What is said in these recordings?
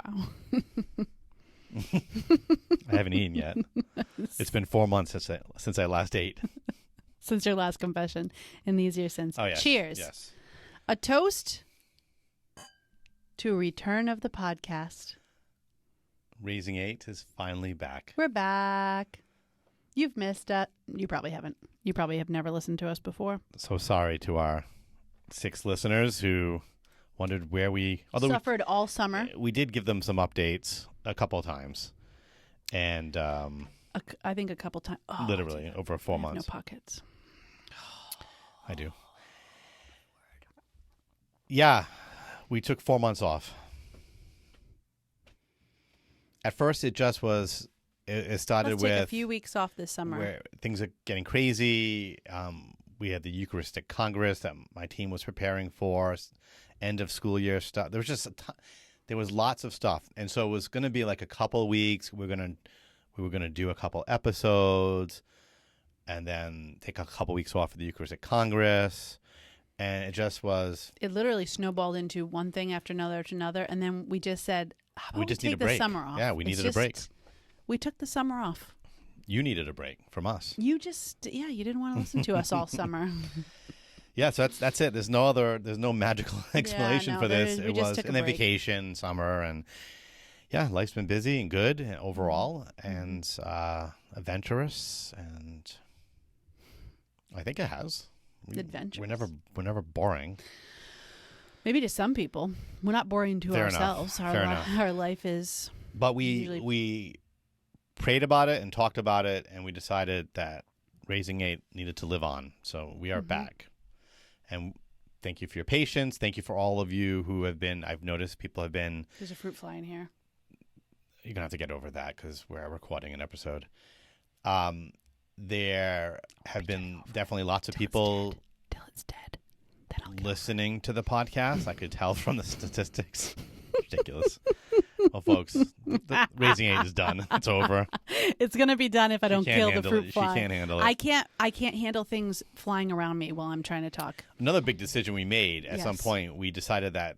Wow. I haven't eaten yet. It's been 4 months since I last ate. Since your last confession in the easier sense. Oh, yes. Cheers. Yes. A toast to a return of the podcast. Raising 8 is finally back. We're back. You've missed it. You probably haven't. You probably have never listened to us before. So sorry to our 6 listeners who wondered where we... Although suffered all summer. we did give them some updates a couple of times. And I think a couple times. Oh, literally over 4 I have months. no pockets. I do. Yeah. We took 4 months off. At first, it just was... It started Let's with... take a few weeks off this summer. Where things are getting crazy. We had the Eucharistic Congress that my team was preparing for, end of school year stuff. There was just there was lots of stuff, and so it was going to be like a couple of weeks. We were gonna do a couple episodes, and then take a couple weeks off for the Eucharistic Congress, and it just was. It literally snowballed into one thing after another, and then we just said, "How about We just take need a the break. summer off?" Yeah, we needed a break. We took the summer off. You needed a break from us. You didn't want to listen to us all summer. Yeah, so that's it. There's no magical explanation for this. We It just was took a and then break. vacation, summer, and yeah, life's been busy and good overall, Mm-hmm. and adventurous, and I think it has. Adventurous. We're never boring. Maybe to some people, we're not boring to Fair enough. ourselves. Fair enough. Our life is. But Usually- we prayed about it and talked about it, and we decided that Raising 8 needed to live on. So we are back. And thank you for your patience. Thank you for all of you who have been, I've noticed people have been, There's a fruit fly in here. you're going to have to get over that because we're recording an episode. There have been definitely lots of people Till it's dead. Then I'll get listening to the podcast. I could tell from the statistics. Ridiculous. Well, folks, the Raising 8 is done. It's over. It's gonna be done if I don't She can't kill the handle fruit it. fly. She can't handle it. I can't handle things flying around me while I'm trying to talk. Another big decision we made at some Yes. point, we decided that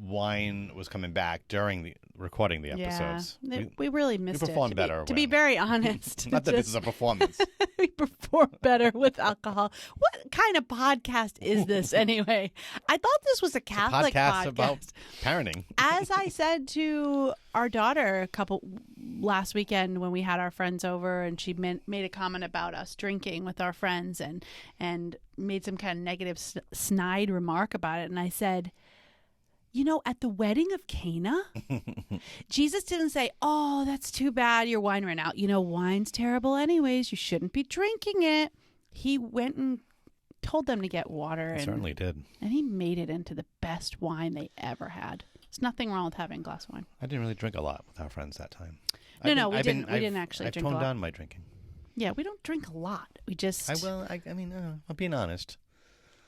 wine was coming back during the recording the episodes. Yeah, we really missed it. performed To better be when- very honest, Not that this is a performance. we perform better with alcohol. What kind of podcast is this anyway? I thought this was a Catholic podcast about parenting. As I said to our daughter last weekend when we had our friends over, and she made a comment about us drinking with our friends and made some kind of negative snide remark about it, and I said, you know, at the wedding of Cana, Jesus didn't say, "Oh, that's too bad, your wine ran out. You know, wine's terrible anyways. You shouldn't be drinking it." He went and told them to get water, It certainly did. and he made it into the best wine they ever had. There's nothing wrong with having a glass of wine. I didn't really drink a lot with our friends that time. We didn't actually I've drink a toned lot. down my drinking. Yeah, we don't drink a lot. We just I'm being honest.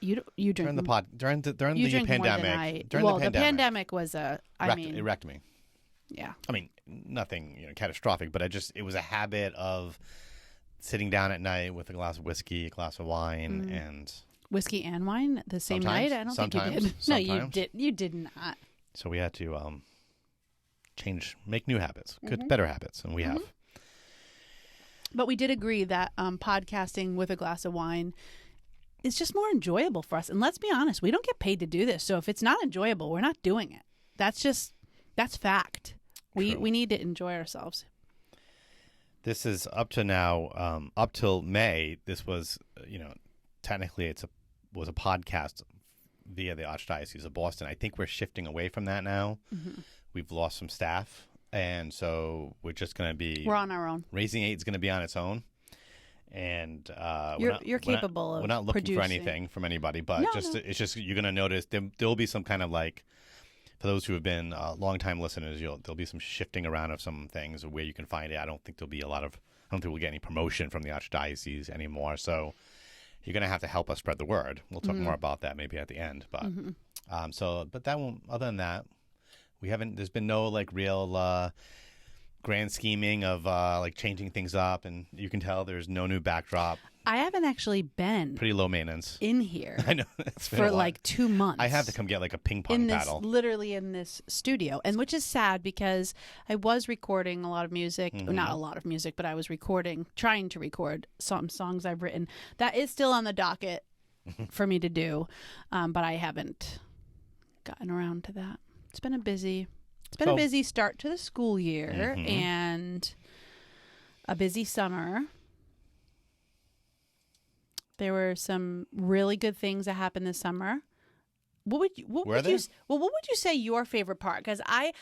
you drink During the during you the drink pandemic. more than I. During well, the pandemic, was a. it wrecked me. Yeah. I mean, nothing catastrophic, but it was a habit of sitting down at night with a glass of whiskey, a glass of wine, and Whiskey and wine the same Sometimes. night? I don't think you did. Sometimes. No, you Sometimes. did. You did not. so we had to make new habits, better habits, and we have. But we did agree that podcasting with a glass of wine is just more enjoyable for us. And let's be honest, we don't get paid to do this. So if it's not enjoyable, we're not doing it. That's fact. True. We need to enjoy ourselves. This is up to now, up till May. This was, technically was a podcast via the Archdiocese of Boston. I think we're shifting away from that now. We've lost some staff, and so we're just going to be. We're on our own. Raising 8 is going to be on its own, and You're capable of We're not looking for producing. anything from anybody, but No, it's just you're going to notice there'll be some kind of like. For those who have been longtime listeners, there'll be some shifting around of some things where you can find it. I don't think we'll get any promotion from the Archdiocese anymore. So you're going to have to help us spread the word. We'll talk more about that maybe at the end. But but that won't. Other than that, we haven't. There's been no like real grand scheming of like changing things up, and you can tell there's no new backdrop. I haven't actually been Pretty low maintenance. in here I know. It's been for a while. like 2 months. I have to come get like a ping pong in this paddle. literally in this studio, and which is sad because I was recording a lot of music, not a lot of music, but I was trying to record some songs I've written. That is still on the docket for me to do, but I haven't gotten around to that. It's been a busy start to the school year and a busy summer. There were some really good things that happened this summer. What would you say your favorite part? Because I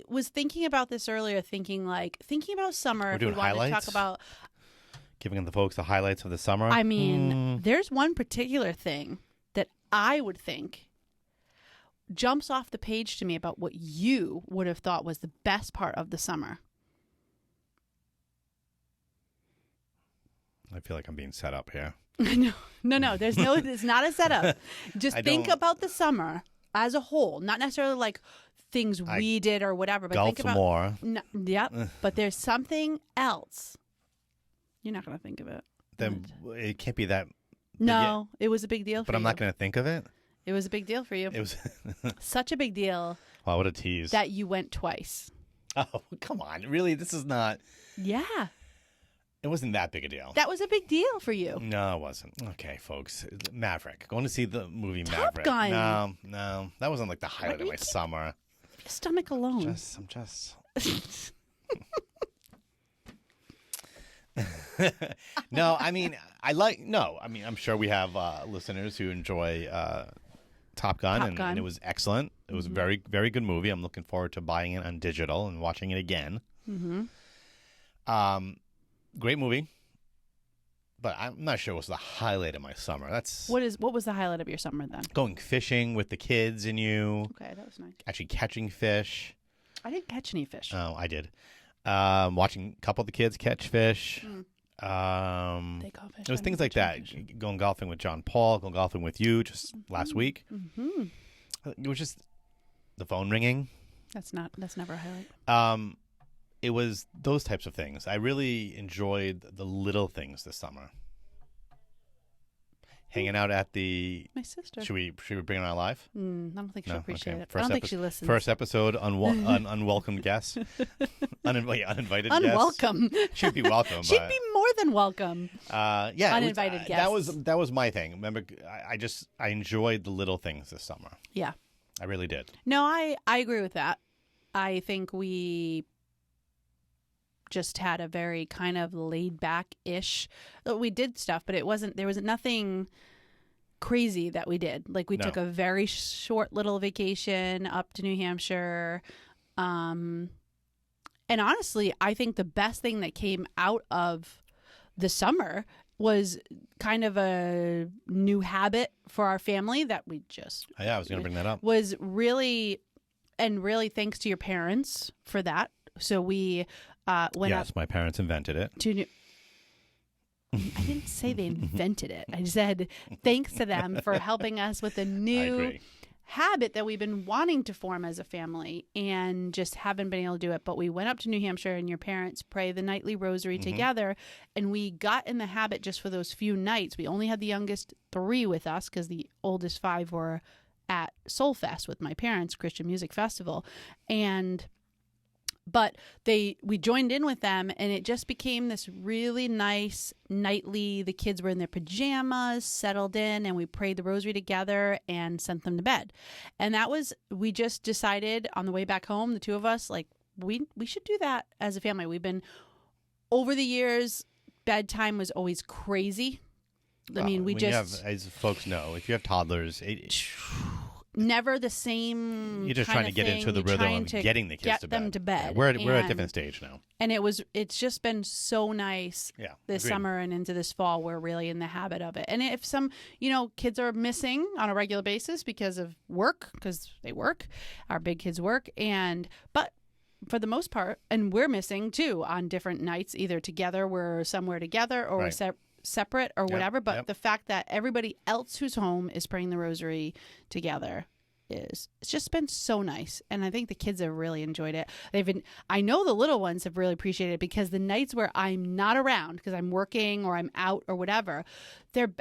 was thinking about this earlier, thinking about summer. We're doing highlights? To talk about, Giving the folks the highlights of the summer. I mean, there's one particular thing that I would think jumps off the page to me about what you would have thought was the best part of the summer. I feel like I'm being set up here. No. It's not a setup. Just think about the summer as a whole, not necessarily like things we did or whatever, but think about more. But there's something else. You're not going to think of it. Then it can't be that. No, it was a big deal for you. But I'm not going to think of it. It was a big deal for you. It was such a big deal. Wow, what a tease. That you went twice. Oh, come on. Really? This is not. Yeah. It wasn't that big a deal. That was a big deal for you. No, it wasn't. Okay, folks. Maverick. Going to see the movie Top Maverick. Gun. No. That wasn't like the highlight of my summer. Your stomach alone. I'm just. No, I mean, I'm sure we have listeners who enjoy Top Gun, and it was excellent. It was a very, very good movie. I'm looking forward to buying it on digital and watching it again. Great movie, but I'm not sure it was the highlight of my summer. What was the highlight of your summer then? Going fishing with the kids and you. Okay, that was nice. Actually catching fish. I didn't catch any fish. Oh, I did. Watching a couple of the kids catch fish. They caught fish. It was things like that. Going golfing with John Paul, going golfing with you just last week. It was just the phone ringing. That's never a highlight. It was those types of things. I really enjoyed the little things this summer. Hanging out at the. My sister. Should we bring her on live? I don't think she'll appreciate it. First I don't think she listens. First episode, unwelcome guests, uninvited guests. Unwelcome. She'd be welcome. She'd be more than welcome. Yeah, uninvited guests. That was my thing. Remember, I enjoyed the little things this summer. Yeah, I really did. No, I agree with that. I think we just had a very kind of laid back ish. We did stuff, but there was nothing crazy that we did. Like we took a very short little vacation up to New Hampshire. And honestly, I think the best thing that came out of the summer was kind of a new habit for our family that we just. Oh, yeah, I was going to bring that up. Was really thanks to your parents for that. So we went up. Yes, my parents invented it. I didn't say they invented it. I said thanks to them for helping us with a new habit that we've been wanting to form as a family and just haven't been able to do it. But we went up to New Hampshire and your parents pray the nightly rosary together. And we got in the habit just for those few nights. We only had the youngest 3 with us because the oldest 5 were at Soul Fest with my parents, Christian Music Festival. But we joined in with them, and it just became this really nice nightly. The kids were in their pajamas, settled in, and we prayed the rosary together and sent them to bed. And we just decided on the way back home, the 2 of us, like we should do that as a family. We've been, over the years, bedtime was always crazy. I mean, as folks know, if you have toddlers, never the same. You're just trying to get into the rhythm of getting the kids to bed. Them to bed. Yeah, we're at a different stage now. And it's just been so nice this summer and into this fall. We're really in the habit of it. And if some, kids are missing on a regular basis because of work, because they work, our big kids work, but for the most part, and we're missing too on different nights, either together, we're somewhere together, or we're separate or whatever. But the fact that everybody else who's home is praying the rosary together is. It's just been so nice, and I think the kids have really enjoyed it. I know the little ones have really appreciated it, because the nights where I'm not around because I'm working or I'm out or whatever, they're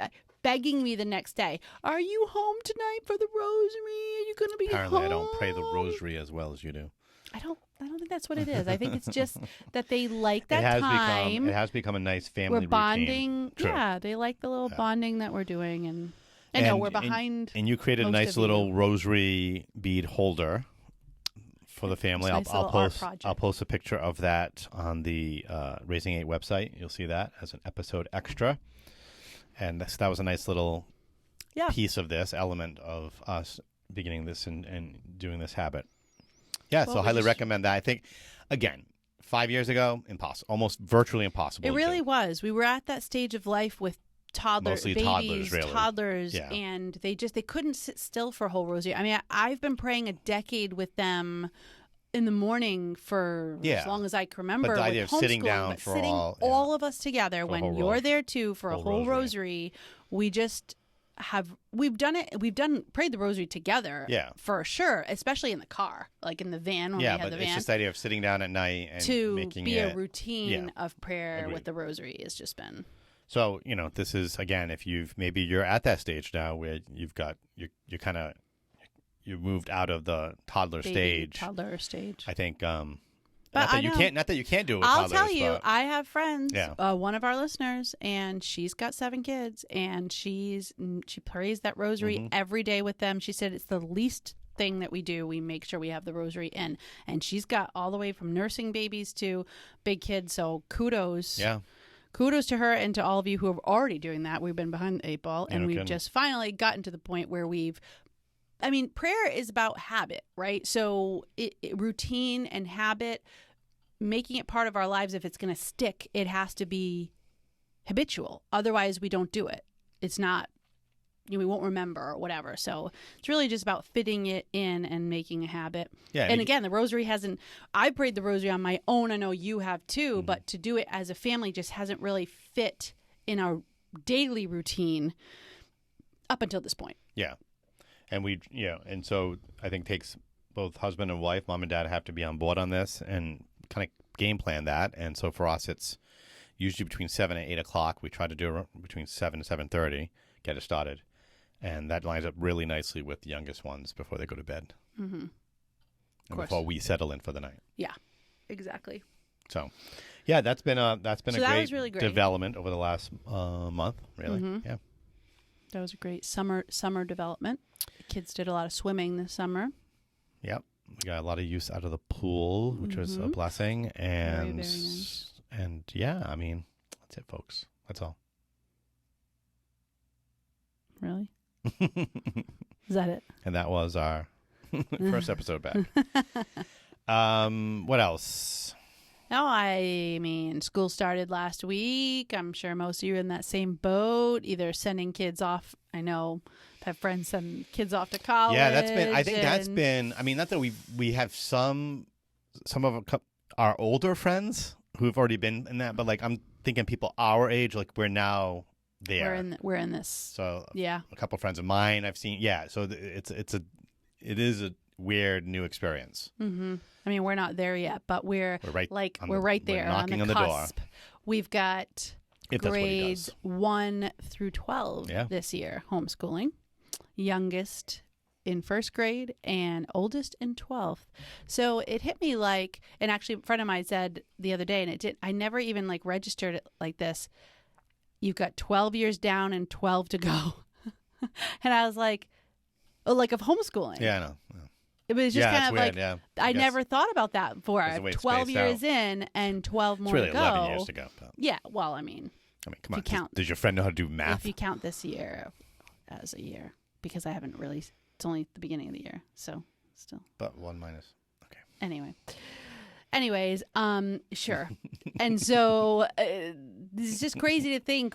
begging me the next day, "Are you home tonight for the rosary? Are you going to be Apparently, home?" I don't pray the rosary as well as you do. I don't think that's what it is. I think it's just that they like that It has become a nice family we're bonding. routine. True. Yeah, they like the little bonding that we're doing, and I know we're behind. And you created a most nice of you. little rosary bead holder for the family. Nice I'll little art post. project. I'll post a picture of that on the Raising 8 website. You'll see that as an episode extra. And that was a nice little piece of this element of us beginning this and doing this habit. Yeah, Well, so we highly just- recommend that. I think, again, 5 years ago, impossible, almost virtually impossible. It to really do. was. We were at that stage of life with Mostly babies, toddlers, really. Yeah. and they couldn't sit still for a whole rosary. I mean, I've been praying a decade with them in the morning for as long as I can remember. But the idea with of sitting homeschooling, down but for sitting all of us together for a when whole you're rosary. there too for a whole rosary, we just we've prayed the rosary together, for sure, especially in the car, like in the van when we had but the it's van. just the idea of sitting down at night and To making be it a routine of prayer Agreed. with the rosary has just been. So, this is, again, if maybe you're at that stage now where you've got, you moved out of the toddler stage. I think, But not that you can't do it with I'll toddlers. tell you, but I have friends, Yeah. one of our listeners, and she's got 7 kids, and she prays that rosary every day with them. She said it's the least thing that we do. We make sure we have the rosary in, and she's got all the way from nursing babies to big kids. So kudos. Yeah. Kudos to her and to all of you who are already doing that. We've been behind the 8 ball, and no we've kidding. just finally gotten to the point where prayer is about habit, right? So routine and habit, making it part of our lives. If it's going to stick, it has to be habitual. Otherwise, we don't do it. It's not, we won't remember or whatever. So it's really just about fitting it in and making a habit. Yeah, And again, the rosary I prayed the rosary on my own. I know you have too, but to do it as a family just hasn't really fit in our daily routine up until this point. Yeah. And and so I think takes both husband and wife, mom and dad have to be on board on this and kind of game plan that. And so for us, it's usually between 7 and 8 o'clock. We try to do it between 7 and 7:30, get it started. And that lines up really nicely with the youngest ones before they go to bed. Mm-hmm. And before we settle in for the night. Yeah, exactly. So, yeah, that's been a that great, was really great development over the last month, really. Mm-hmm. Yeah. That was a great summer development. The kids did a lot of swimming this summer. Yep. We got a lot of use out of the pool, which was a blessing. And, very, very nice. And yeah, I mean, that's it, folks. That's all. Really? Is that it? And that was our first episode back. What else? No, I mean, school started last week. I'm sure most of you are in that same boat, either sending kids off. I know I have friends send kids off to college. Yeah, that's been, I mean, not that we have some of our older friends who've already been in that, but like I'm thinking people our age, like we're now there. We're in this. So yeah, a couple of friends of mine I've seen. Yeah, so it is a weird new experience. Mm-hmm. I mean, we're not there yet, but we're right there on the cusp. Door. We've got grades 1 through 12 this year, homeschooling. Youngest in 1st grade and oldest in 12th. So it hit me like, and actually a friend of mine said the other day, and I never even like registered it like this. You've got 12 years down and 12 to go. And I was like, of homeschooling. Yeah, I know. Yeah. It was just kind of weird, like, I never thought about that before. 12 years in and 12 more to go. It's really 11 years to go. But. Yeah, well, I mean, come on. Does your friend know how to do math? If you count this year as a year, because I haven't really, it's only the beginning of the year, so still. But 1 minus, okay. Anyways, sure. And so it's just crazy to think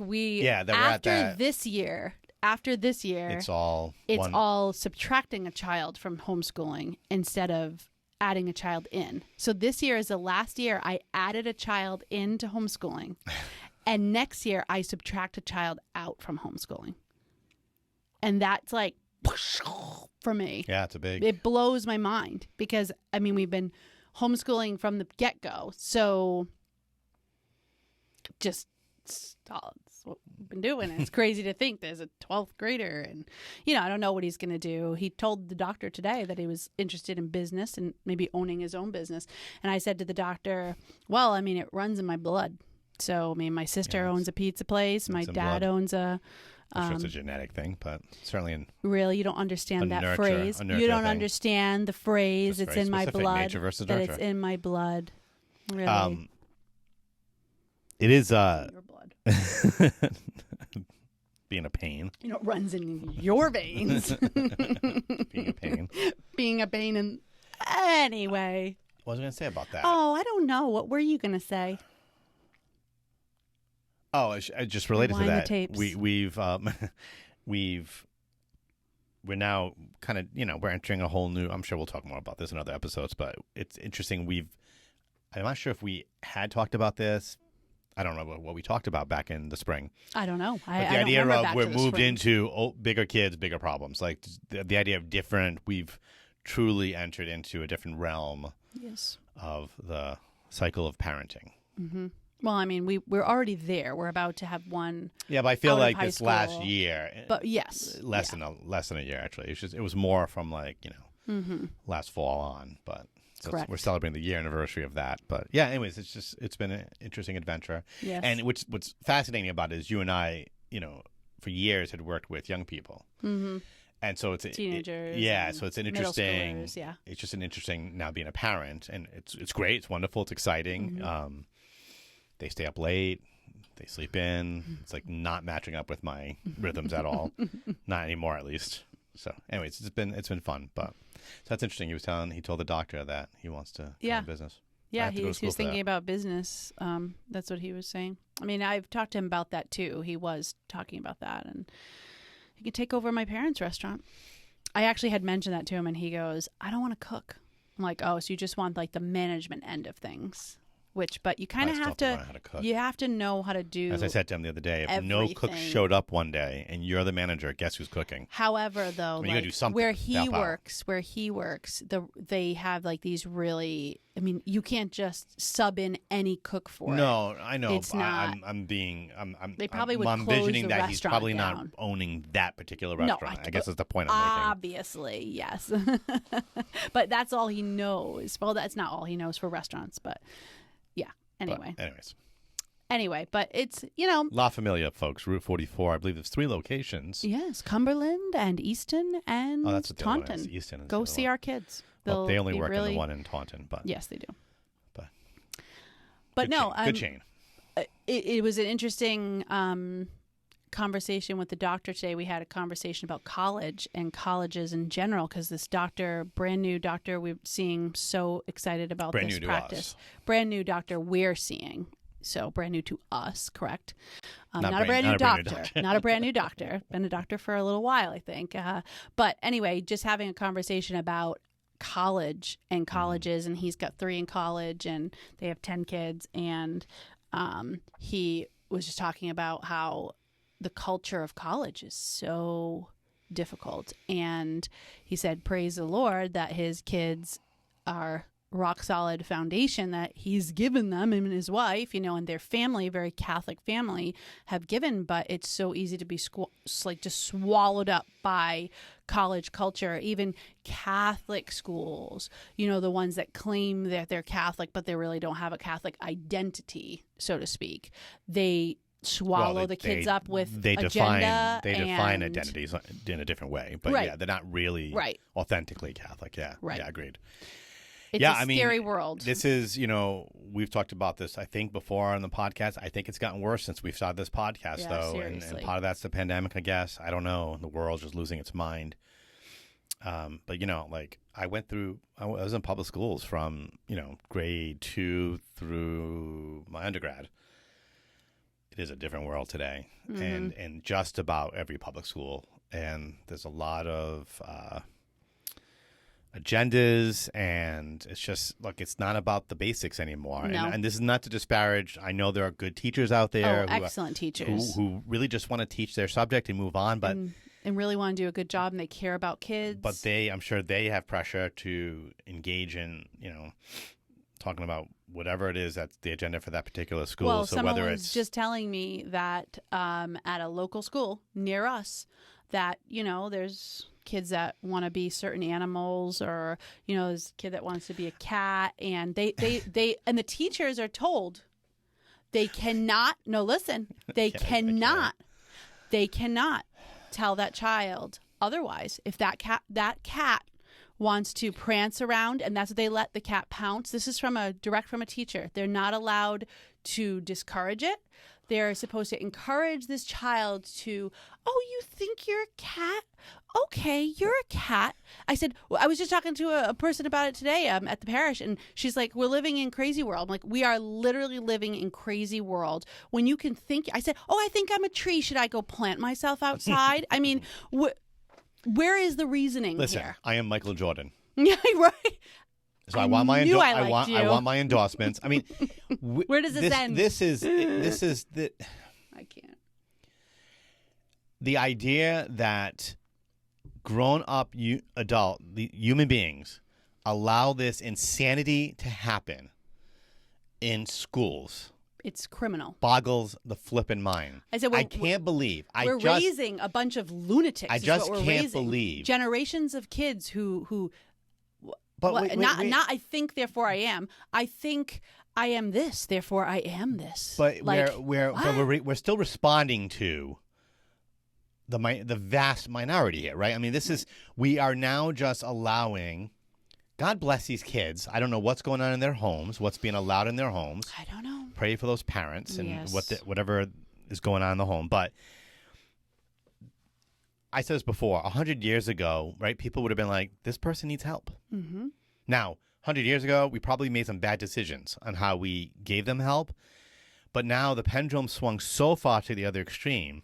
after this year, it's all subtracting a child from homeschooling instead of adding a child in. So this year is the last year I added a child into homeschooling. And next year I subtract a child out from homeschooling. And that's like for me. Yeah, it's a big. It blows my mind because, I mean, we've been homeschooling from the get-go. So just that's what we've been doing. It's crazy to think there's a 12th grader and, I don't know what he's going to do. He told the doctor today that he was interested in business and maybe owning his own business. And I said to the doctor, well, I mean, it runs in my blood. So, I mean, my sister owns a pizza place. My dad owns a... I'm sure it's a genetic thing, but certainly really, you don't understand that nurture, phrase. You don't understand the phrase. It's in my specific, blood. nature versus that nurture. it's in my blood. Really, it is your blood. being a pain. It runs in your veins. Being a pain. Being a pain. And anyway, What was I going to say about that? oh, I don't know. What were you going to say? Oh, just related to Rewind the that, tapes. we're now kind of, we're entering a whole new, I'm sure we'll talk more about this in other episodes, but it's interesting. I'm not sure if we had talked about this. I don't know what we talked about back in the spring. I don't know. But the idea of we're moved into bigger kids, bigger problems. Like the idea of different, we've truly entered into a different realm of the cycle of parenting. Mm-hmm. Well, I mean, we're already there. We're about to have one. Yeah, but I feel like high this school. last year. But yes, less than a year actually. It was more from last fall on. But Correct. We're celebrating the year anniversary of that. But yeah, anyways, it's been an interesting adventure. Yes. And what's fascinating about it is you and I, for years had worked with young people. Mm-hmm. And so it's teenagers. So it's an interesting. Yeah. It's just an interesting now being a parent, and it's great. It's wonderful. It's exciting. Mm-hmm. They stay up late. They sleep in. It's like not matching up with my rhythms at all. Not anymore, at least. So, anyways, it's been fun. But so that's interesting. He told the doctor that he wants to go in business. Yeah, he was thinking about business. That's what he was saying. I mean, I've talked to him about that too. He was talking about that, and he could take over my parents' restaurant. I actually had mentioned that to him, and he goes, "I don't want to cook." I'm like, "Oh, so you just want like the management end of things?" But you kind of have to. You have to know how to do. As I said to him the other day, if no cook showed up one day and you're the manager, guess who's cooking? However, though, you gotta do something where he works, they have like these really. I mean, you can't just sub in any cook for it. No, I know. It's not. They probably would I'm close envisioning the that he's restaurant probably down. not owning that particular restaurant. I guess that's the point I'm making. Obviously, yes. But that's all he knows. Well, that's not all he knows for restaurants, but yeah. Anyway, but it's, La Familia, folks, Route 44. I believe there's 3 locations. Yes, Cumberland and Easton and that's what Taunton. Easton is Go see our kids. They only work in the one in Taunton. But yes, they do. But no. Good chain. It was an interesting conversation with the doctor today. We had a conversation about college and colleges in general because this brand new doctor we're seeing, so excited about this practice. Brand new doctor we're seeing. So brand new to us, correct? Not a brand new doctor. Not a brand new doctor. Been a doctor for a little while, I think. But anyway, just having a conversation about college and colleges, and he's got 3 in college and they have 10 kids. And he was just talking about how the culture of college is so difficult. And he said, praise the Lord that his kids are rock solid foundation that he's given them, him and his wife, and their family, very Catholic family, have given. But it's so easy to be just swallowed up by college culture. Even Catholic schools, the ones that claim that they're Catholic, but they really don't have a Catholic identity, so to speak. They swallow the kids up with agenda. They define identities in a different way, but yeah, they're not really authentically Catholic. Yeah, yeah, agreed. It's a scary world. This is, we've talked about this, I think, before on the podcast. I think it's gotten worse since we've started this podcast, though. And part of that's the pandemic, I guess. I don't know. The world's just losing its mind. But, I was in public schools from, grade 2 through my undergrad. It is a different world today. Mm-hmm. And just about every public school. And there's a lot of agendas, and it's just it's not about the basics anymore. No. And this is not to disparage. I know there are good teachers out there, excellent teachers who really just want to teach their subject and move on. But and really want to do a good job and they care about kids. But I'm sure they have pressure to engage in, talking about whatever it is that's the agenda for that particular school. Well, so someone whether was it's just telling me that at a local school near us that, there's kids that want to be certain animals, or, there's a kid that wants to be a cat, and they and the teachers are told they cannot, no, listen, they cannot tell that child otherwise. If that cat wants to prance around, and that's what they let the cat pounce. This is direct from a teacher. They're not allowed to discourage it. They're supposed to encourage this child to, oh, you think you're a cat? Okay, you're a cat. I said, I was just talking to a person about it today at the parish, and she's like, we're living in crazy world. I'm like, we are literally living in crazy world. When you can think, I said, oh, I think I'm a tree. Should I go plant myself outside? I mean, where is the reasoning listen, here? I am Michael Jordan. Yeah, right. So I want my I want my endorsements. I mean, where does this end? This is the I can't. The idea that grown-up human beings allow this insanity to happen in schools. It's criminal. Boggles the flippin' mind. I said, I can't believe. We're raising a bunch of lunatics. I just can't raising. believe. Generations of kids who But wait. Not I think, therefore I am. I think I am this, therefore I am this. But like, we're still responding to the vast minority here, right? I mean, we are now just allowing. God bless these kids. I don't know what's going on in their homes, what's being allowed in their homes. I don't know. Pray for those parents and Yes. whatever is going on in the home. But I said this before, 100 years ago, right? People would have been like, this person needs help. Mm-hmm. Now, 100 years ago, we probably made some bad decisions on how we gave them help. But now the pendulum swung so far to the other extreme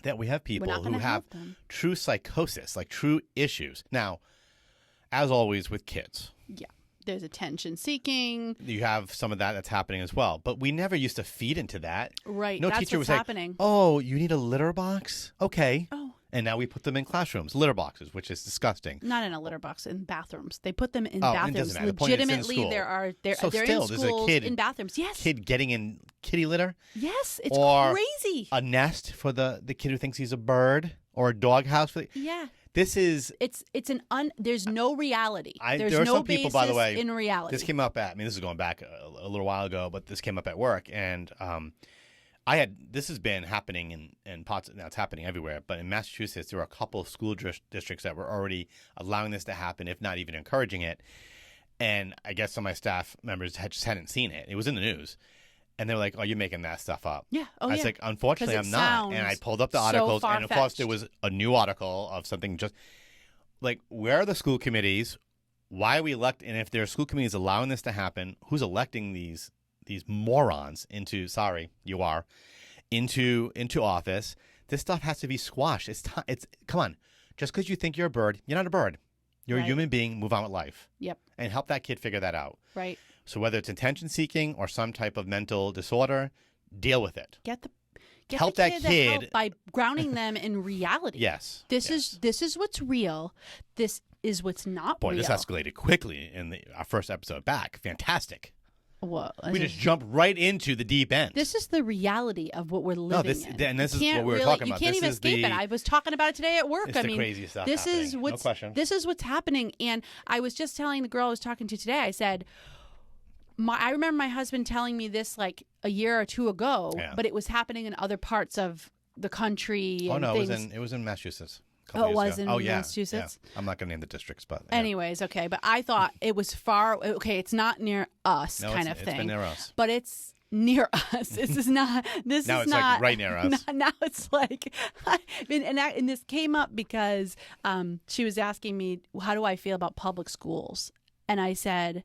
that we have people who have true psychosis, like true issues. Now, as always with kids. Yeah. There's attention seeking. You have some of that's happening as well. But we never used to feed into that. Right. No That's teacher what's was happening. like, oh, you need a litter box? Okay. Oh. And now we put them in classrooms, litter boxes, which is disgusting. Not in a litter box, in bathrooms. They put them in It bathrooms. doesn't matter. The point is it's in Legitimately, school. they're So in still, there's a schools, kid- in bathrooms. Yes. Kid getting in kitty litter? Yes. It's Or crazy. A nest for the kid who thinks he's a bird, or a doghouse for Yeah. This is there's no reality. There's there are no some people, by the way, in reality. This came up this is going back a little while ago, but this came up at work, and this has been happening in parts. Now it's happening everywhere, but in Massachusetts, there were a couple of school districts that were already allowing this to happen, if not even encouraging it. And I guess some of my staff members just hadn't seen it. It was in the news. And they're like, oh, you're making that stuff up. Yeah. Oh, I was like, unfortunately, I'm not. And I pulled up the articles, and of course, there was a new article of something just like, where are the school committees? Why are we electing? And if there are school committees allowing this to happen, who's electing these morons into office? This stuff has to be squashed. It's come on. Just because you think you're a bird, you're not a bird. You're a human being. Move on with life. Yep. And help that kid figure that out. Right. So whether it's attention seeking or some type of mental disorder, deal with it. Help that the kid help by grounding them in reality. Yes. This is what's real. This is what's not Boy, real. this escalated quickly in our first episode back. Fantastic. Well, We just jumped right into the deep end. This is the reality of what we're living in. And this is You what we were can't talking You about. can't This even is escape it. I was talking about it today at work. It's the crazy stuff This is happening. what's No question. This is what's happening. And I was just telling the girl I was talking to today. I said, I remember my husband telling me this like a year or two ago, but it was happening in other parts of the country. Oh and no, things. it was in Massachusetts. Oh, it was ago. in Massachusetts? Yeah. I'm not going to name the districts, but yeah. Anyways, okay, but I thought it was far. Okay, it's not near us, No, kind of it's thing. been near us. But it's near us. This is not. This Now is it's not like right near us. Now it's like, and this came up because she was asking me, how do I feel about public schools? And I said,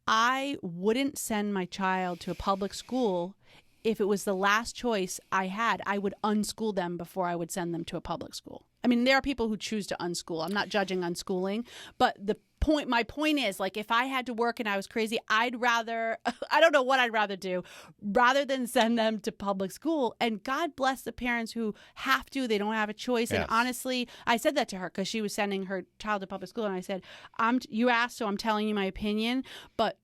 I wouldn't send my child to a public school if it was the last choice I had. I would unschool them before I would send them to a public school. I mean, there are people who choose to unschool. I'm not judging unschooling, but the my point is, like, if I had to work and I was crazy, I'd rather, I don't know what I'd rather do, rather than send them to public school. And God bless the parents who have to, they don't have a choice. Yes. And honestly, I said that to her because she was sending her child to public school. And I said, you asked, so I'm telling you my opinion. But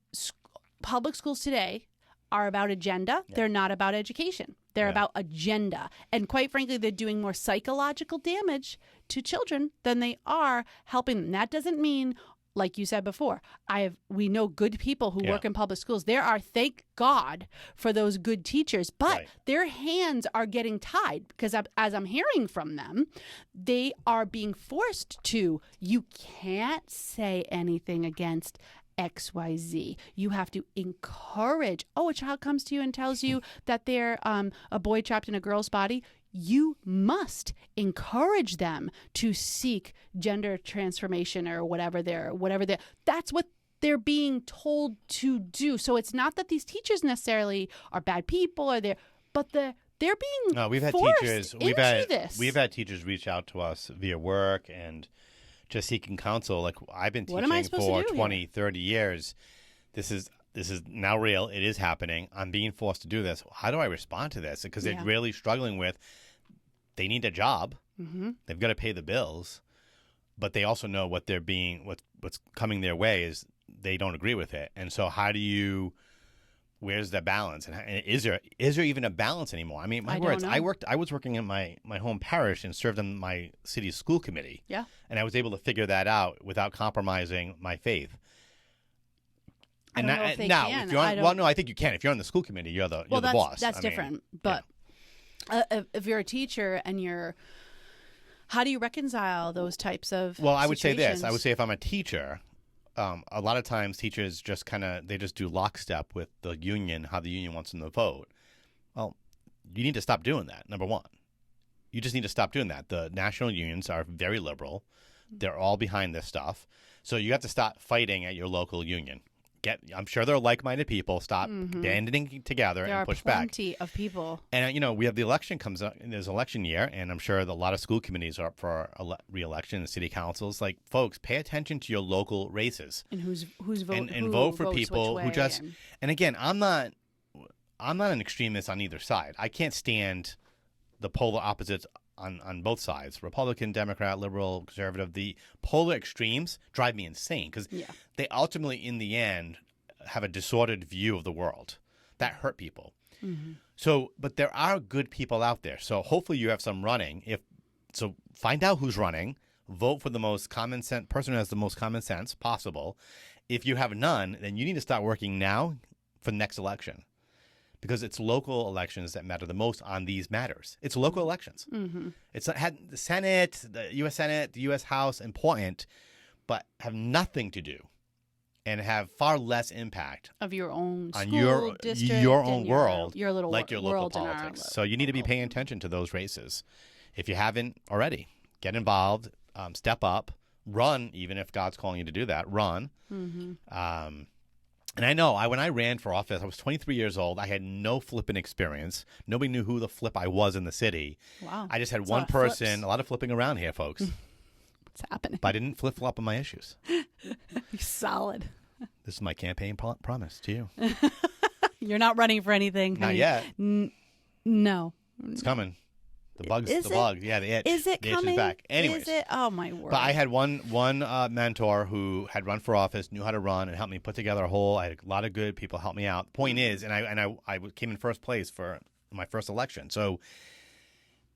public schools today are about agenda. Yeah. They're not about education. They're about agenda. And quite frankly, they're doing more psychological damage to children than they are helping them. That doesn't mean, like you said before, we know good people who work in public schools. There are, thank God for those good teachers, but their hands are getting tied because as I'm hearing from them, they are being forced to, you can't say anything against XYZ. You have to encourage. Oh, a child comes to you and tells you that they're a boy trapped in a girl's body. You must encourage them to seek gender transformation or whatever they're. That's what they're being told to do. So it's not that these teachers necessarily are bad people but they're being we've had forced teachers. into this. We've had teachers reach out to us via work and just seeking counsel. Like, I've been teaching for 20, 30 years. This is now real. It is happening. I'm being forced to do this. How do I respond to this? Because they're really struggling with, they need a job. Mm-hmm. They've got to pay the bills, but they also know what's coming their way is they don't agree with it. And so where's the balance? And is there even a balance anymore? I mean, my words, I was working in my home parish and served on my city's school committee. Yeah. And I was able to figure that out without compromising my faith. I don't know if they can. No, I think you can. If you're on the school committee, you're the boss. That's different. But if you're a teacher and how do you reconcile those types of I would say situations? this. I would say if I'm a teacher, a lot of times teachers just do lockstep with the union, how the union wants them to vote. Well, you need to stop doing that, number one. You just need to stop doing that. The national unions are very liberal. They're all behind this stuff. So you have to stop fighting at your local union. I'm sure they're like-minded people. Stop banding together and push back. There are plenty of people. And, we have the election comes up, and there's election year, and I'm sure that a lot of school committees are up for re-election and city councils. Like, folks, pay attention to your local races. And who's voting. And vote for people who just – and again, I'm not an extremist on either side. I can't stand the polar opposites on both sides, Republican, Democrat, liberal, conservative. The polar extremes drive me insane because they ultimately, in the end, have a disordered view of the world. That hurt people. Mm-hmm. So, but there are good people out there. So hopefully you have some running. So find out who's running. Vote for the most common sense person who has the most common sense possible. If you have none, then you need to start working now for the next election. Because it's local elections that matter the most on these matters. It's local elections. Mm-hmm. It's had the Senate, the U.S. House, important, but have nothing to do and have far less impact of your own on school district, your own world, your little like your local politics. So you need to be paying attention to those races. If you haven't already, get involved, step up, run. Even if God's calling you to do that, run. Mm-hmm. And I know when I ran for office, I was 23 years old. I had no flipping experience. Nobody knew who the flip I was in the city. Wow. I just had one person. A lot of flipping around here, folks. What's happening? But I didn't flip-flop on my issues. You're solid. This is my campaign promise to you. You're not running for anything. Not yet. No. It's coming. The bug. Yeah, the itch. Is it the coming? Itch is back. Anyways. Is it? Oh, my word. But I had one mentor who had run for office, knew how to run, and helped me put together I had a lot of good people help me out. The point is, and I came in first place for my first election. So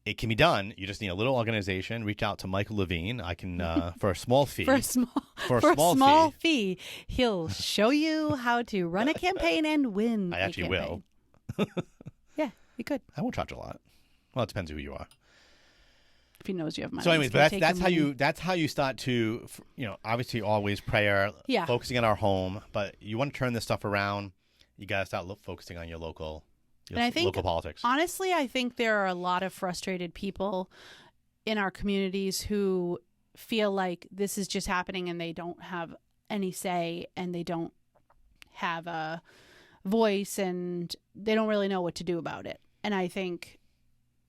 it can be done. You just need a little organization. Reach out to Michael Levine. I can for a small fee. For a small fee, he'll show you how to run a campaign and win. I actually will. Yeah, you could. I won't charge a lot. Well, it depends who you are. If he knows you have money. So, anyways, but that's how you start to, obviously always prayer, focusing on our home. But you want to turn this stuff around. You got to start focusing on your local politics. Honestly, I think there are a lot of frustrated people in our communities who feel like this is just happening and they don't have any say and they don't have a voice and they don't really know what to do about it. And I think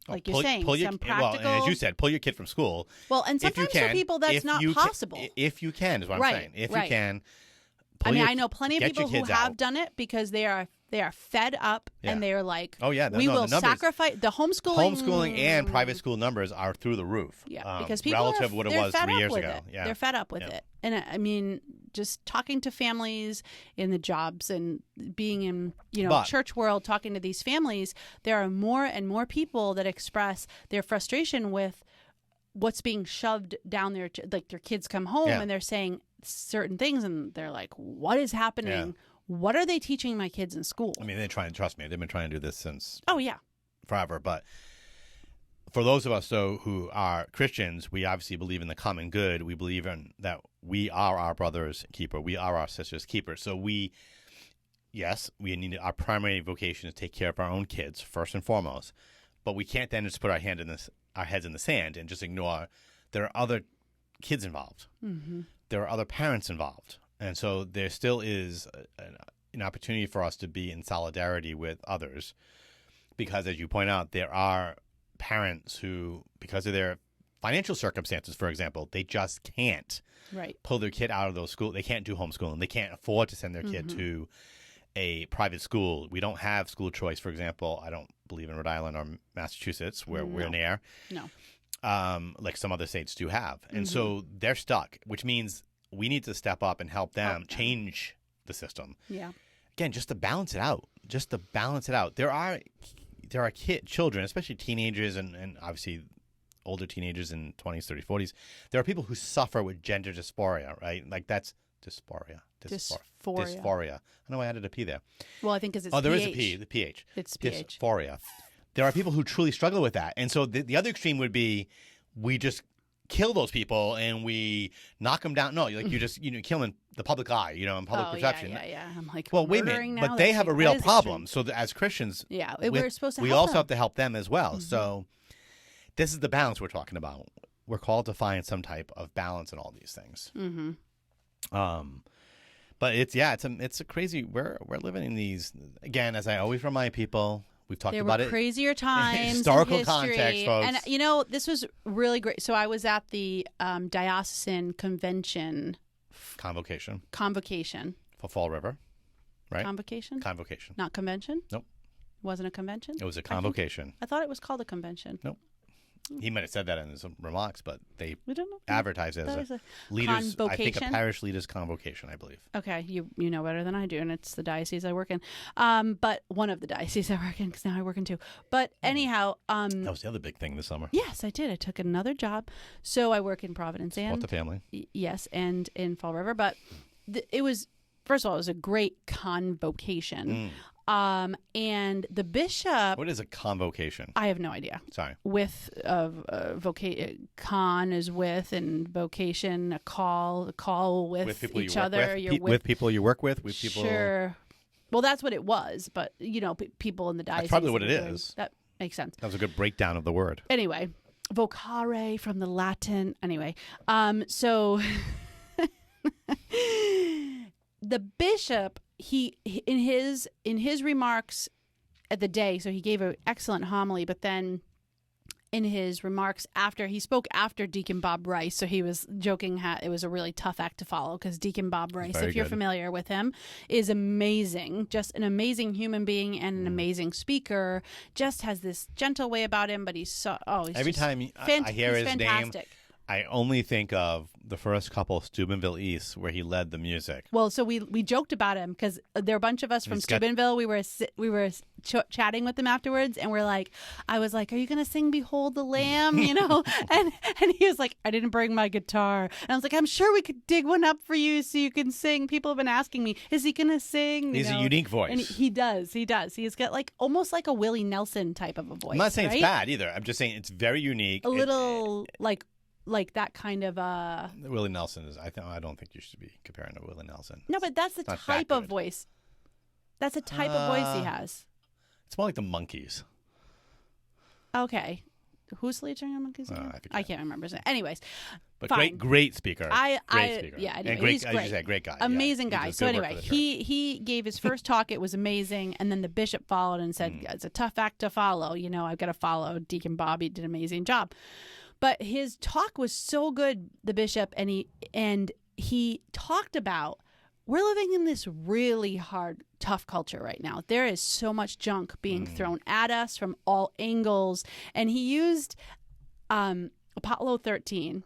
Like you're saying, some practical. Well, and as you said, pull your kid from school. Well, and sometimes for people that's not possible. If you can, is what I'm saying. If you can. I know plenty of people who have done it because they are fed up and they are like, oh yeah, we will sacrifice the homeschooling and private school numbers are through the roof. Yeah, because people relative to what it was 3 years ago. Yeah, they're fed up with it, and I mean, just talking to families in the jobs and being in church world, talking to these families, there are more and more people that express their frustration with what's being shoved down their like their kids come home and they're saying certain things and they're like, what is happening? What are they teaching my kids in school? I mean, trust me, they've been trying to do this since forever. But for those of us who are Christians, we obviously believe in the common good. We believe in that we are our brother's keeper. We are our sister's keeper. So we need our primary vocation is to take care of our own kids first and foremost. But we can't then just put our heads in the sand and just ignore there are other kids involved. Mm-hmm. There are other parents involved. And so there still is an opportunity for us to be in solidarity with others because, as you point out, there are parents who, because of their financial circumstances, for example, they just can't pull their kid out of those schools. They can't do homeschooling. They can't afford to send their kid to a private school. We don't have school choice, for example. I don't believe in Rhode Island or Massachusetts, where we're near. No. Like some other states do have. And so they're stuck, which means we need to step up and help them change the system. Yeah. Again, just to balance it out. There are children, especially teenagers and obviously older teenagers in 20s, 30s, 40s. There are people who suffer with gender dysphoria, right? Like that's dysphoria. Dysphoria. I know I added a P there. Well, I think because it's there is a P, the PH. It's PH. Dysphoria. There are people who truly struggle with that. And so the other extreme would be we just kill those people and we knock them down. No, like you just kill them in the public eye, in public perception. Yeah. I'm like, well, wait a minute, but they have a real problem. So as Christians, we're supposed to. We also have to help them as well. Mm-hmm. So this is the balance we're talking about. We're called to find some type of balance in all these things. Mm-hmm. But it's a crazy. We're living in these again. As I always remind people. We've talked about it. There were crazier times Historical in history. Context, folks. And, this was really great. So I was at the diocesan convention. Convocation. For Fall River, right? Convocation? Convocation. Not convention? Nope. Wasn't a convention? It was a convocation. I thought it was called a convention. Nope. He might have said that in his remarks, but they don't know. Advertised it as a leaders. I think a parish leaders convocation, I believe. Okay, you know better than I do, and it's the diocese I work in. But one of the dioceses I work in, because now I work in two. But anyhow, that was the other big thing this summer. Yes, I did. I took another job, so I work in Providence and the family. Yes, and in Fall River. But it was, first of all, it was a great convocation. And the bishop. What is a convocation? I have no idea. Sorry. With con is with, and vocation a call with people each other. With people you work with people. Sure. Well, that's what it was, but people in the diocese. That's probably what it is. That makes sense. That was a good breakdown of the word. Anyway, vocare from the Latin. Anyway, so the bishop. He in his remarks at the day, so he gave an excellent homily, but then in his remarks he spoke after Deacon Bob Rice, so he was joking it was a really tough act to follow because Deacon Bob Rice, if you're familiar with him, is amazing, just an amazing human being and an amazing speaker, just has this gentle way about him, but he's every time I hear his fantastic. Name, I only think of the first couple of Steubenville East where he led the music. Well, so we joked about him because there are a bunch of us from Steubenville. We were chatting with him afterwards, and I was like, "Are you going to sing 'Behold the Lamb'?" and he was like, "I didn't bring my guitar," and I was like, "I'm sure we could dig one up for you so you can sing." People have been asking me, "Is he going to sing?" He's a unique voice, and he does. He's got almost like a Willie Nelson type of a voice. I'm not saying it's bad either. I'm just saying it's very unique. A little like that kind of Willie Nelson is. I don't think you should be comparing to Willie Nelson. No, but that's the type of voice. That's the type of voice he has. It's more like the Monkees. Okay. who's the lead singer of Monkeys? I I can't remember his name. Anyways, but fine. great speaker. Great speaker. Yeah, anyway, and great, he's as great. you said, great guy. Amazing Yeah, guy. does So good work anyway, for the church. he gave his first talk. It was amazing, and then the bishop followed and said, "It's a tough act to follow. You know, I've got to follow." Deacon Bobby did an amazing job, but his talk was so good. The bishop and he talked about, we're living in this really hard, tough culture right now. There is so much junk being thrown at us from all angles. And he used Apollo 13.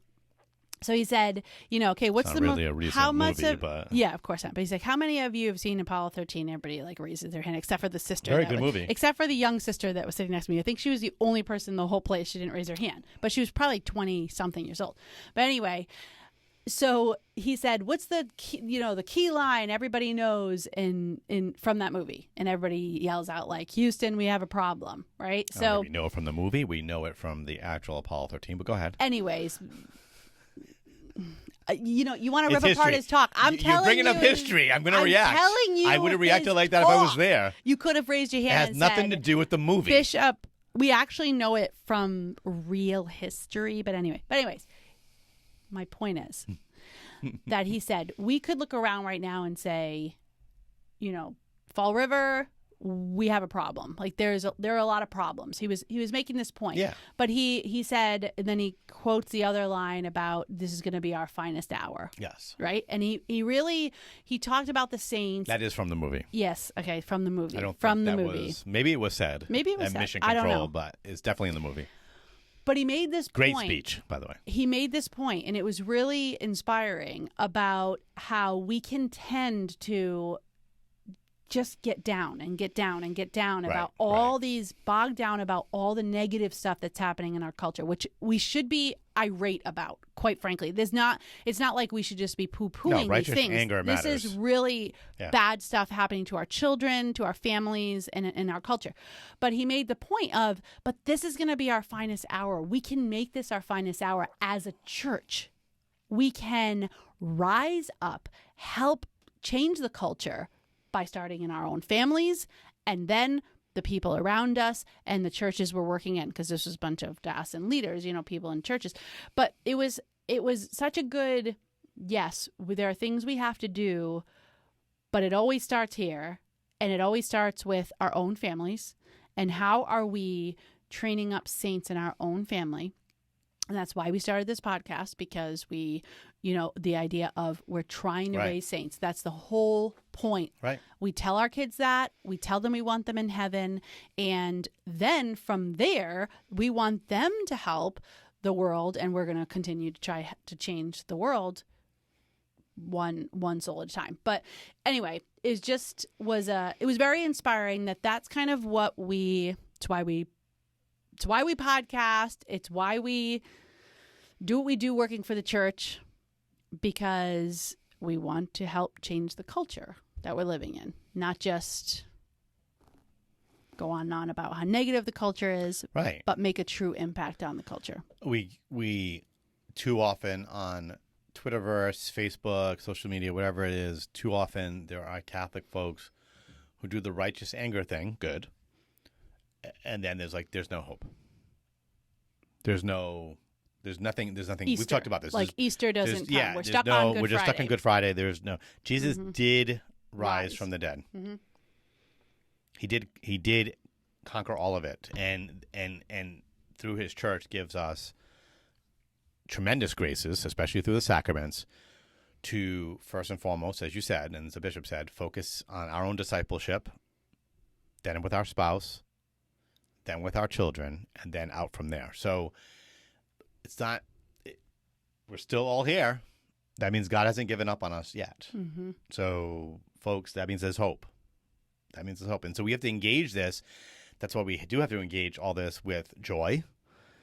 So he said, okay, what's Not the really a recent movie, but yeah, of course not. But he's like, how many of you have seen Apollo 13? Everybody like raises their hand, except for the sister. Very good movie. Except for the young sister that was sitting next to me. I think she was the only person in the whole place. She didn't raise her hand, but she was probably 20 something years old. But anyway. So he said, "What's the key, the key line everybody knows in from that movie?" And everybody yells out like, "Houston, we have a problem!" Right? So we know it from the movie. We know it from the actual Apollo 13. But go ahead. Anyways, you want to It's rip apart history. his talk. You're bringing up history. I'm going to react. Telling you, I would have reacted his like that if I was talk. there. You could have raised your It hand. has and nothing said, to do with the movie. Bishop, we actually know it from real history. But anyways, my point is. That he said, we could look around right now and say, Fall River, we have a problem. Like there are a lot of problems. He was making this point. Yeah. But he said, and then he quotes the other line about this is going to be our finest hour. Yes. Right. And he talked about the saints. That is from the movie. Yes. Okay. From the movie. I don't from think the that movie. was. Maybe it was said. Maybe it was at said. Mission I Control, don't know. but it's definitely in the movie. But he made this Great point. speech, by the way. He made this point, and it was really inspiring about how we can tend to just get down and get down and get down about all these, bogged down about all the negative stuff that's happening in our culture, which we should be irate about, quite frankly. It's not like we should just be poo-pooing righteous these things. anger This matters. is really bad stuff happening to our children, to our families, and in our culture. But he made the point of, but this is going to be our finest hour. We can make this our finest hour as a church. We can rise up, help change the culture by starting in our own families, and then the people around us and the churches we're working in, because this was a bunch of diocesan leaders, people in churches. But it was such a good, yes, there are things we have to do, but it always starts here, and it always starts with our own families, and how are we training up saints in our own family. And that's why we started this podcast, because we, the idea of we're trying to raise saints. That's the whole point. Right. We tell our kids that. We tell them we want them in heaven. And then from there, we want them to help the world. And we're going to continue to try to change the world one soul at a time. But anyway, it was very inspiring that's kind of what it's why we podcast. It's why we do what we do working for the church, because we want to help change the culture that we're living in, not just go on and on about how negative the culture is, but make a true impact on the culture. We too often on Twitterverse, Facebook, social media, whatever it is, too often there are Catholic folks who do the righteous anger thing, good, and then there's no hope. There's nothing. Easter. We've talked about this. Like Easter doesn't come. Yeah, we're stuck on Good We're just Friday. stuck on Good Friday. There's no. Jesus did rise Rise. from the dead. Mm-hmm. He did conquer all of it, and through his church gives us tremendous graces, especially through the sacraments, to first and foremost, as you said, and as the bishop said, focus on our own discipleship, then with our spouse, then with our children, and then out from there. So we're still all here. That means God hasn't given up on us yet. Mm-hmm. So, folks, that means there's hope. And so we have to engage this. That's why we do have to engage all this with joy,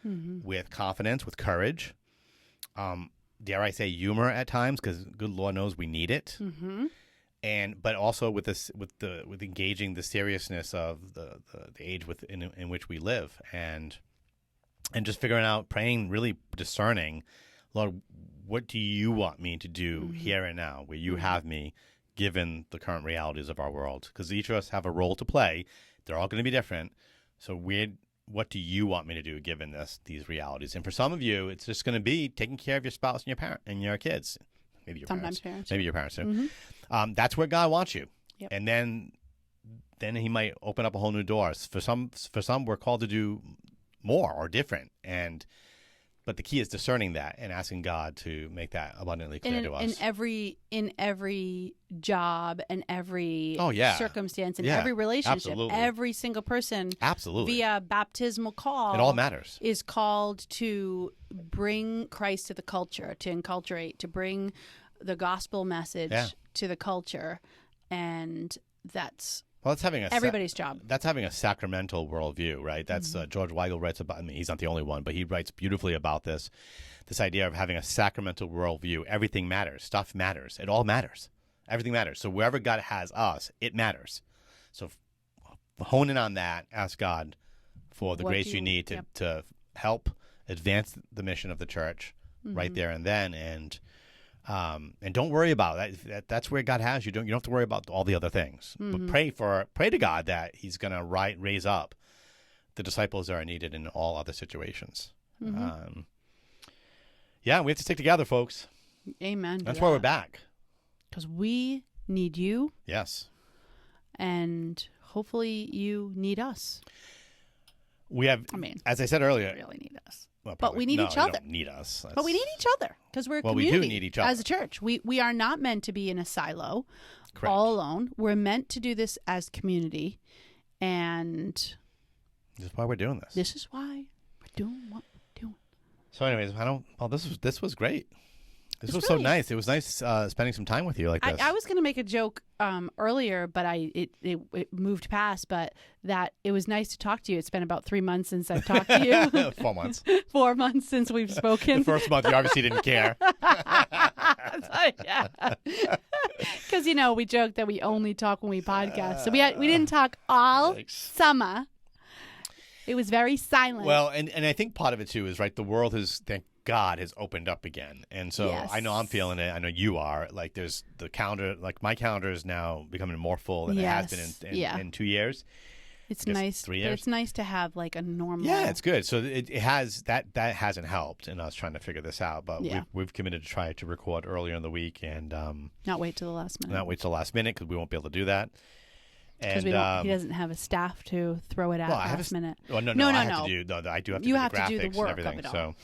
with confidence, with courage. Dare I say humor at times, because good Lord knows we need it. Mm-hmm. But also with engaging the seriousness of the age in which we live, and just figuring out, praying, really discerning, Lord, what do you want me to do here and now, where you have me, given the current realities of our world? Because each of us have a role to play. They're all going to be different. So what do you want me to do given these realities? And for some of you, it's just going to be taking care of your spouse and your parent and your kids. Maybe your Sometimes parents. parents. Maybe your parents too. Mm-hmm. That's where God wants you. Yep. And then he might open up a whole new door. For some, we're called to do more or different. But the key is discerning that and asking God to make that abundantly clear to us. In every job and every circumstance and Yeah, every relationship, absolutely. every single person via baptismal call, it all matters. Is called to bring Christ to the culture, to enculturate, to bring the gospel message to the culture, and that's having everybody's job. That's having a sacramental worldview, right? That's George Weigel writes about. I mean, he's not the only one, but he writes beautifully about this idea of having a sacramental worldview. Everything matters. Stuff matters. It all matters. Everything matters. So wherever God has us, it matters. So hone in on that. Ask God for the grace you need to help advance the mission of the church right there and then, and don't worry about that. That's where God has you. You don't have to worry about all the other things. But pray to God that He's going to raise up the disciples that are needed in all other situations. We have to stick together, folks. Amen. That's why we're back. Because we need you. Yes. And hopefully you need us. We have. I mean, as I said earlier, you really need us. Well, but we need each other. You don't need us. But we need each other because we're a community. We do need each other as a church. We are not meant to be in a silo, Correct. all alone. We're meant to do this as community, and this is why we're doing this. This is why we're doing what we're doing. So, anyways, this was great. This was so nice. It was nice spending some time with you like this. I was going to make a joke earlier, but it moved past. But that it was nice to talk to you. It's been about 3 months since I've talked to you. 4 months. 4 months since we've spoken. The first month, you obviously didn't care. Because we joked that we only talk when we podcast, so we didn't talk all summer. It was very silent. Well, and I think part of it too is right. The world has thank God has opened up again, and so I know I'm feeling it. I know you are. Like there's the calendar. Like my calendar is now becoming more full than it has been in 2 years. It's nice. 3 years. But it's nice to have like a normal. Yeah, it's good. So it has that hasn't helped in us trying to figure this out. But we've committed to try to record earlier in the week and not wait till the last minute. Not wait till the last minute because we won't be able to do that. Because he doesn't have a staff to throw it at last minute. Well, no. I have to do. No, I do have to. You do have the graphics to do the work and everything. of it all.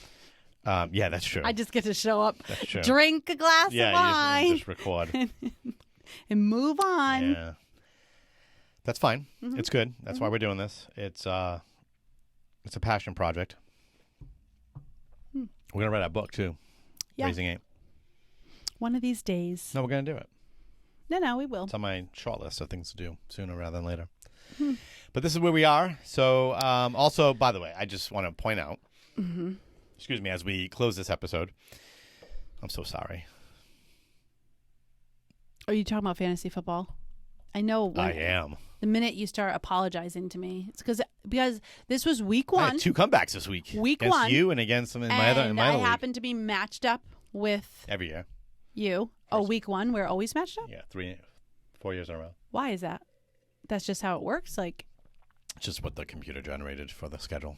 So, yeah, that's true. I just get to show up, drink a glass of wine, just record, and move on. Yeah, that's fine. Mm-hmm. It's good. That's why we're doing this. It's a passion project. We're gonna write a book too. Yeah. Raising 8. One of these days. No, we're gonna do it. No, we will. It's on my short list of things to do sooner rather than later. But this is where we are. So, also, by the way, I just want to point out, excuse me, as we close this episode, I'm so sorry. Are you talking about fantasy football? I know. I am. The minute you start apologizing to me, it's because this was week 1. I had 2 comebacks this week. Week against 1. You and against some in my other league. I happened to be matched up with every year. You. Week 1, we're always matched up? Yeah, 4 years in a row. Why is that? That's just how it works? Like, it's just what the computer generated for the schedule.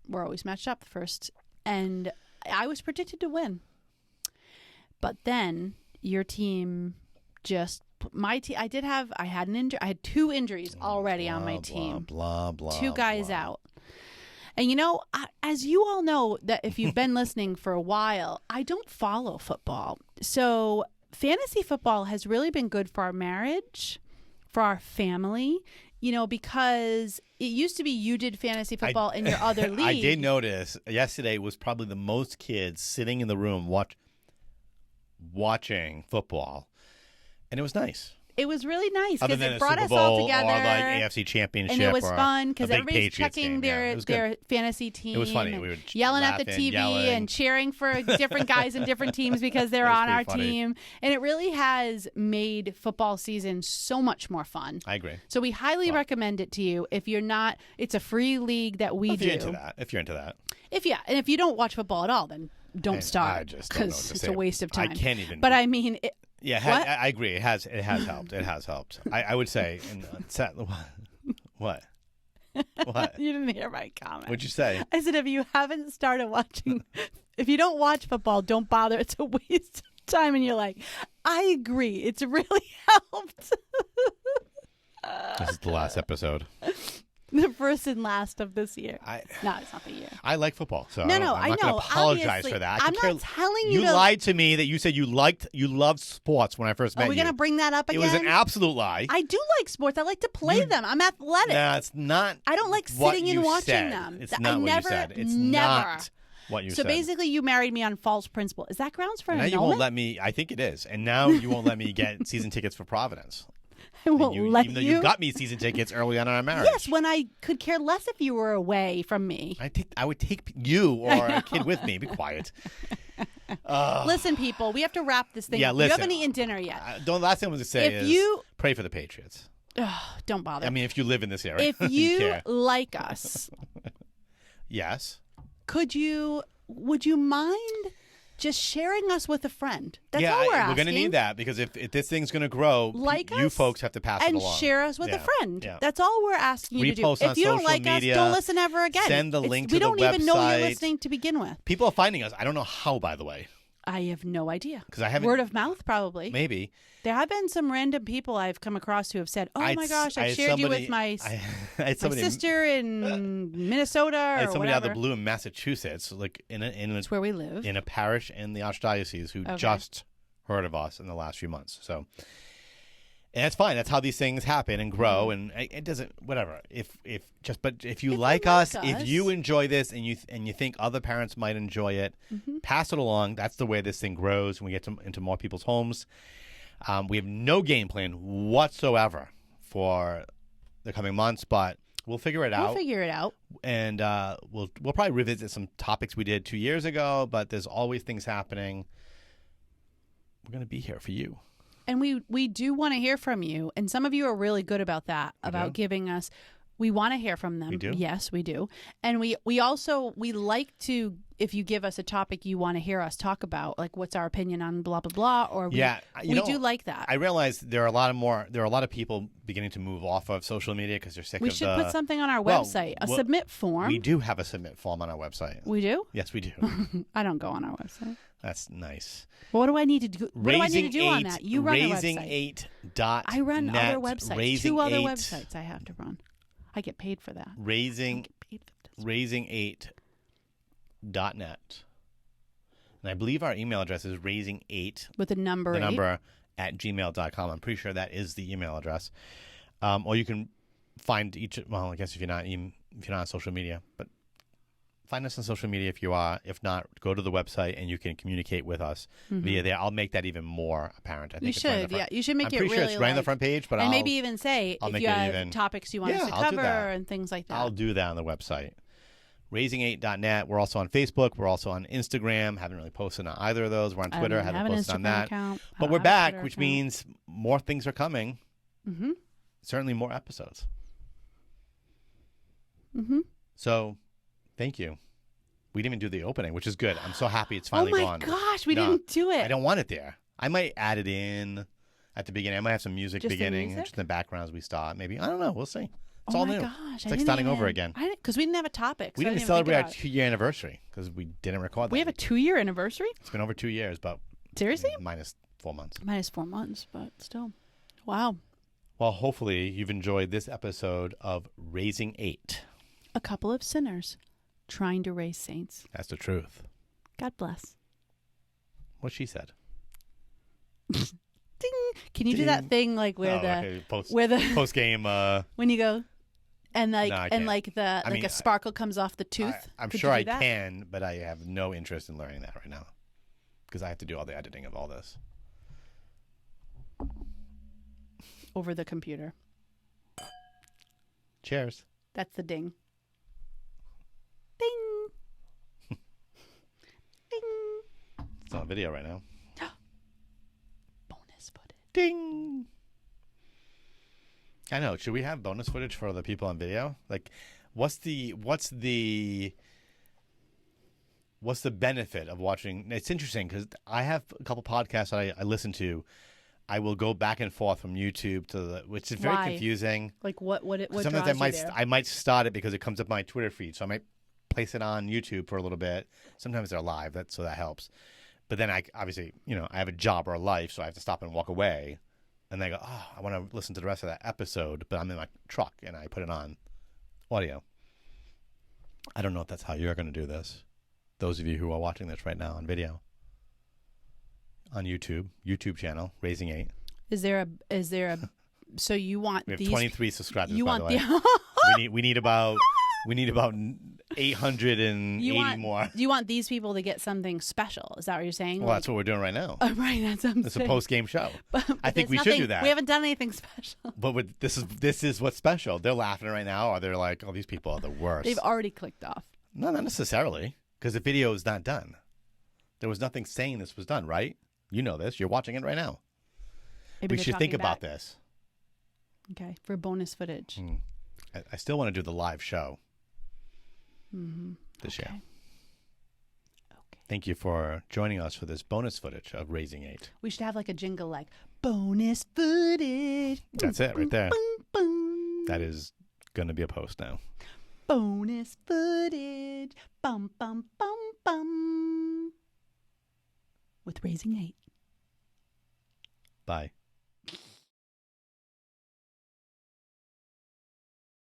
We're always matched up first. And I was predicted to win. But then your team just... I had an injury. I had 2 injuries already on my team. Blah, 2 guys out. And as you all know, that if you've been listening for a while, I don't follow football. So fantasy football has really been good for our marriage, for our family, because it used to be you did fantasy football in your other league. I did notice yesterday was probably the most kids sitting in the room watching football, and it was nice. It was really nice because it brought us all together. Or like AFC Championship. And it was fun because everybody's checking their fantasy team. It was funny. We were yelling at the TV and cheering for different guys and different teams because they're on our team. And it really has made football season so much more fun. I agree. So we highly recommend it to you. If you're not, it's a free league that we do. If you're into that. And if you don't watch football at all, then don't start because it's a waste of time. I can't even. But I mean... Yeah, I agree. It has helped. It has helped. I would say. What? What? You didn't hear my comment. What'd you say? I said, if you haven't started watching, if you don't watch football, don't bother. It's a waste of time. And you're like, I agree. It's really helped. This is the last episode. The first and last of this year. No, it's not the year. I like football, so No, I'm I not going know. to apologize Obviously, for that. I'm not telling you You to. lied to me that you said you loved sports when I first met Are we you. going to bring that up It again? was an absolute lie. I do like sports. I like to play them. I'm athletic. No, it's not. I don't like what sitting you and watching said. them. It's I not what never, you said. It's never. not what you So said. basically, you married me on false principle. Is that grounds for an Now you annulment? won't let me. I think it is, and now you won't let me get season tickets for Providence. I won't let even though you got me season tickets early on in our marriage. Yes, when I could care less if you were away from me. I would take you or a kid with me. Be quiet. Listen, people, we have to wrap this thing Yeah, up. listen. You haven't eaten dinner yet. The last thing I was going to say If is you- pray for the Patriots. Don't bother. I mean, if you live in this area. if you care. like us, Yes. would you mind just sharing us with a friend? That's all we're asking. We're going to need that because if this thing's going to grow, Like you us folks have to pass it and along. share us with a Yeah, friend. yeah. That's all we're asking you to Repost do. on If you don't social like media, us, don't listen ever again. send the link to we the don't even know you're website. listening to begin with. People are finding us. I don't know how, by the way, I have no idea. because I haven't. Word of mouth, probably. Maybe. There have been some random people I've come across who have said, "Oh my gosh, I I had shared you somebody- with my I had my somebody, sister in Minnesota or I had somebody out whatever." of the blue in Massachusetts, like in That's where we live. a parish in the Archdiocese, who Okay. just heard of us in the last few months. So, and that's fine. That's how these things happen and grow. And it doesn't, whatever. But if you like us, if you enjoy this, and you think other parents might enjoy it, pass it along. That's the way this thing grows, and we get into more people's homes. We have no game plan whatsoever for the coming months, but we'll figure it out. We'll figure it out. And we'll probably revisit some topics we did 2 years ago, but there's always things happening. We're going to be here for you. And we do want to hear from you. And some of you are really good about that, about giving us. We want to hear from them. We do? Yes, we do. And we also like to, if you give us a topic you want to hear us talk about, like what's our opinion on blah, blah, blah, or we do like that. I realize there are a lot of people beginning to move off of social media because they're sick We of should put something on our website, a submit form. We do have a submit form on our website. We do? Yes, we do. I don't go on our website. That's nice. What do I need to do? What do I need to do on that? You run a website. Raising8.net. I run other websites. Raising 2 other 8, websites I have to run. I get paid for that. Raising8.net. And I believe our email address is raising8 with the number 8. at gmail.com. I'm pretty sure that is the email address. Or you can find I guess if you're not on social media, but find us on social media if you are. If not, go to the website and you can communicate with us via there. I'll make that even more apparent. I think You should, yeah. You should make I'm it pretty really sure it's right on the front page, but and maybe even say I'll if make you it have even- topics you want us to I'll do cover that. and things like that. I'll do that on the website. Raising8.net. We're also on Facebook. We're also on Instagram. Haven't really posted on either of those. We're on Twitter. I Haven't have an posted on Instagram that. account. But I we're have a back, Twitter which account. means more things are coming. Mm-hmm. Certainly more episodes. Mm-hmm. So, thank you. We didn't even do the opening, which is good. I'm so happy it's finally oh my gone. gosh, we No, didn't do it. I don't want it there. I might add it in at the beginning. I might have some music Just the beginning, music? just in the background as we start. Maybe. I don't know. We'll see. It's oh all my new. gosh, It's I like didn't starting even, over again. Because we didn't have a topic. We so I didn't even celebrate our think about it. 2-year anniversary because we didn't record that. We have a 2-year anniversary? It's been over 2 years, but Seriously? minus 4 months. Minus 4 months, but still. Wow. Well, hopefully you've enjoyed this episode of Raising 8. A couple of sinners trying to raise saints. That's the truth. God bless. What she said. Ding. Can you do that thing like where post game. when you go and like No, I and can't. like the I mean, a sparkle comes off the tooth? I'm Could sure you I do that? can, but I have no interest in learning that right now because I have to do all the editing of all this. Over the computer. Cheers. That's the ding. Ding. Ding. It's on video right now. Bonus footage. Ding. I know. Should we have bonus footage for the people on video? Like, what's the benefit of watching? It's interesting because I have a couple podcasts that I listen to. I will go back and forth from YouTube to which is very Why? confusing. Like what Sometimes draws you there? I might start it because it comes up my Twitter feed, so I might place it on YouTube for a little bit. Sometimes they're live, so that helps. But then I obviously, I have a job or a life, so I have to stop and walk away. And they go, oh, I want to listen to the rest of that episode, but I'm in my truck and I put it on audio. I don't know if that's how you're going to do this. Those of you who are watching this right now on video, on YouTube channel, Raising 8. Is there a so you want We have these 23 subscribers, you by want the way. the we need about 880 more. you want these people to get something special? Is that what you're saying? Well, that's what we're doing right now. Oh, right, that's what I'm It's a saying. post-game show. But I think there's we should nothing- do that. We haven't done anything special. But this is what's special. They're laughing right now, or they're like, "Oh, these people are the worst." They've already clicked off. No, not necessarily, because the video is not done. There was nothing saying this was done, right? You know this. You're watching it right now. Maybe We they're should think talking about back. this. Okay, for bonus footage. I still want to do the live show this year. Okay. Thank you for joining us for this bonus footage of Raising 8. We should have like a jingle like bonus footage. That's it right there. Boom, boom. That is going to be a post now. Bonus footage. Bum, bum, bum, bum. With Raising 8. Bye.